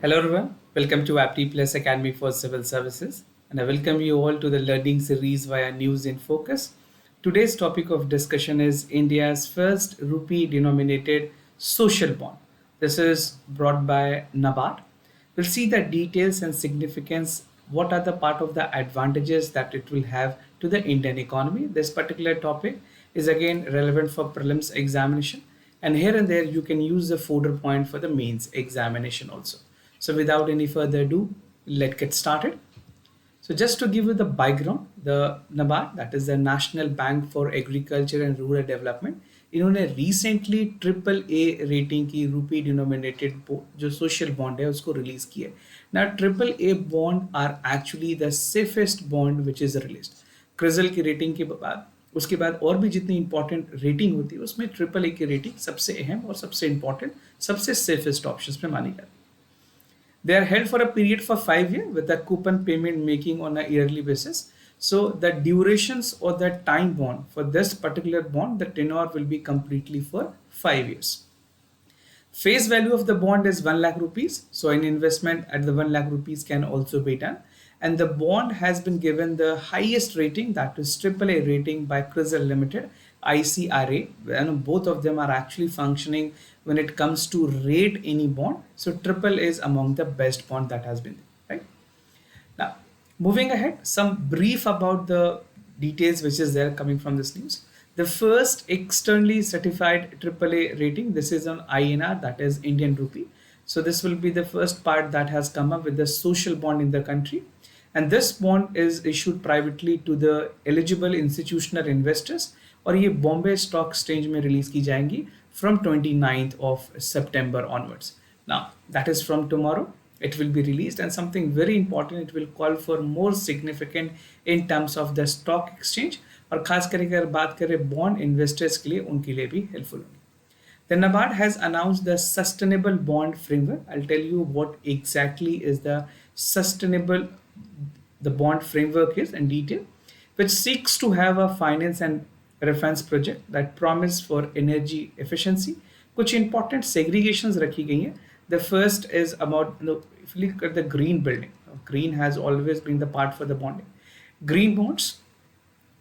Hello everyone, welcome to Apti Plus Academy for Civil Services, and I welcome you all to the learning series via News in Focus. Today's topic of discussion is India's first rupee denominated social bond. This is brought by NABARD. We'll see the details and significance. What are the part of the advantages that it will have to the Indian economy? This particular topic is again relevant for prelims examination, and here and there you can use the fodder point for the mains examination also. So without any further ado, let's get started. So just to give you the background, the NABARD, that is the National Bank for Agriculture and Rural Development, इन्होंने recently triple A rating की rupee denominated जो social bond है उसको release किया है. ना triple A bond are actually the safest bond which is release. CRISIL की rating के बाद उसके बाद और भी जितनी इंपॉर्टेंट रेटिंग होती है उसमें ट्रिपल ए की रेटिंग सबसे अहम और सबसे इंपॉर्टेंट सबसे सेफेस्ट ऑप्शन में मानी जाती है. They are held for a period for 5 years with a coupon payment making on a yearly basis. So the durations or the time bond for this particular bond, the tenure will be completely for 5 years. Face value of the bond is 1 lakh rupees. So an investment at the 1 lakh rupees can also be done. And the bond has been given the highest rating, that is AAA rating by CRISIL Limited, ICRA, and both of them are actually functioning when it comes to rate any bond. So triple is among the best bond that has been there, right? Now, moving ahead, some brief about the details which is there coming from this news. The first externally certified AAA rating, this is on INR, that is Indian Rupee. So this will be the first part that has come up with the social bond in the country. And this bond is issued privately to the eligible institutional investors, और ये Bombay stock exchange में release की जाएंगी from 29th of September onwards. Now that is from tomorrow it will be released, and something very important, it will call for more significant in terms of the stock exchange, और खास करके अगर बात करें bond investors के लिए उनके लिए भी हेल्पफुल होगी. The NABARD has announced the sustainable bond framework. I'll tell you what exactly is the bond framework is in detail, which seeks to have a finance and reference project that promise for energy efficiency. कुछ important segregations रखी गई हैं. The first is about, if you look at the green building, green has always been the part for the bonding. Green bonds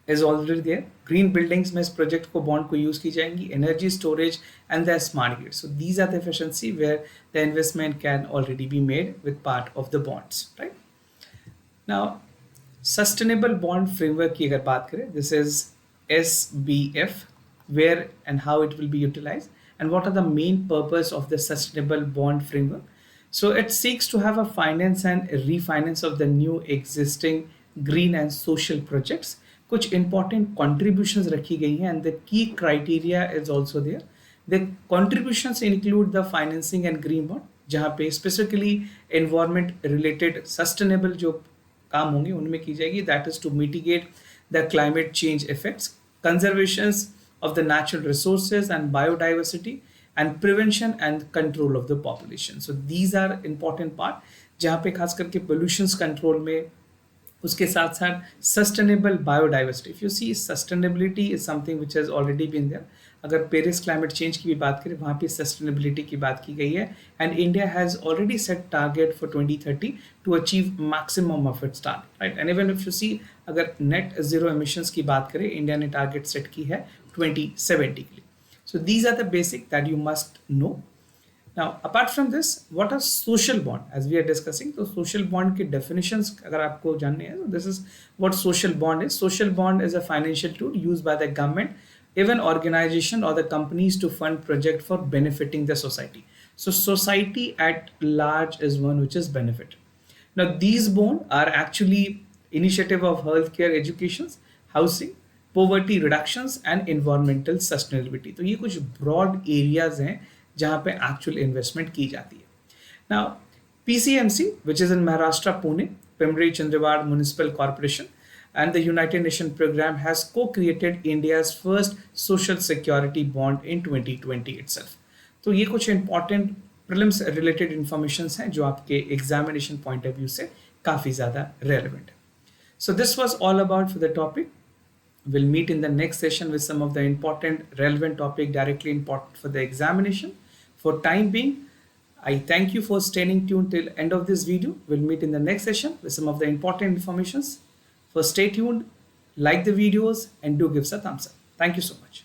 is already there. Green buildings में इस project को bond को use की जाएंगी. Energy storage and the smart grid. So these are the efficiency where the investment can already be made with part of the bonds, right? Now, sustainable bond framework की अगर बात करें, this is SBF, where and how it will be utilized, and what are the main purpose of the sustainable bond framework. So it seeks to have a finance and refinance of the new existing green and social projects. कुछ important contributions रखी गई हैं, and the key criteria is also there. The contributions include the financing and green bond, जहाँ पे specifically environment related sustainable जो काम होंगे उनमें की जाएगी, that is to mitigate the climate change effects, conservations of the natural resources and biodiversity, and prevention and control of the population. So these are important part जहाँ पे खास करके pollutions control में, उसके साथ साथ sustainable biodiversity. If you see, sustainability is something which has already been there. अगर Paris climate change की भी बात करें वहाँ पे सस्टेनेबिलिटी की बात की गई है, and India has already set target for 2030 to achieve maximum of its target, right. And even if you see, अगर नेट जीरो एमिशंस की बात करें, इंडिया ने टारगेट सेट की है 2070 के लिए. So these are the basic that you must know. Now, apart from this, what are social bond? As we are discussing, so social bond के definitions अगर आपको जानने हैं, so this is what social bond is. Social bond is a financial tool used by the government, even organization or the companies to fund project for benefiting the society. So society at large is one which is benefited. Now, these bond are actually initiative of healthcare, education, housing, poverty reductions and environmental sustainability. तो ये कुछ broad areas हैं जहाँ पे actual investment की जाती है. Now, PCMC, which is in Maharashtra, Pune, Pimpri Chinchwad Municipal Corporation, and the United Nations program has co-created India's first social security bond in 2020 itself. तो ये कुछ important prelims related informations हैं जो आपके examination point of view से काफ़ी ज़्यादा relevant है. So this was all about for the topic. We'll meet in the next session with some of the important relevant topic directly important for the examination. For time being, I thank you for staying tuned till end of this video. We'll meet in the next session with some of the important informations. First, stay tuned, like the videos, and do give us a thumbs up. Thank you so much.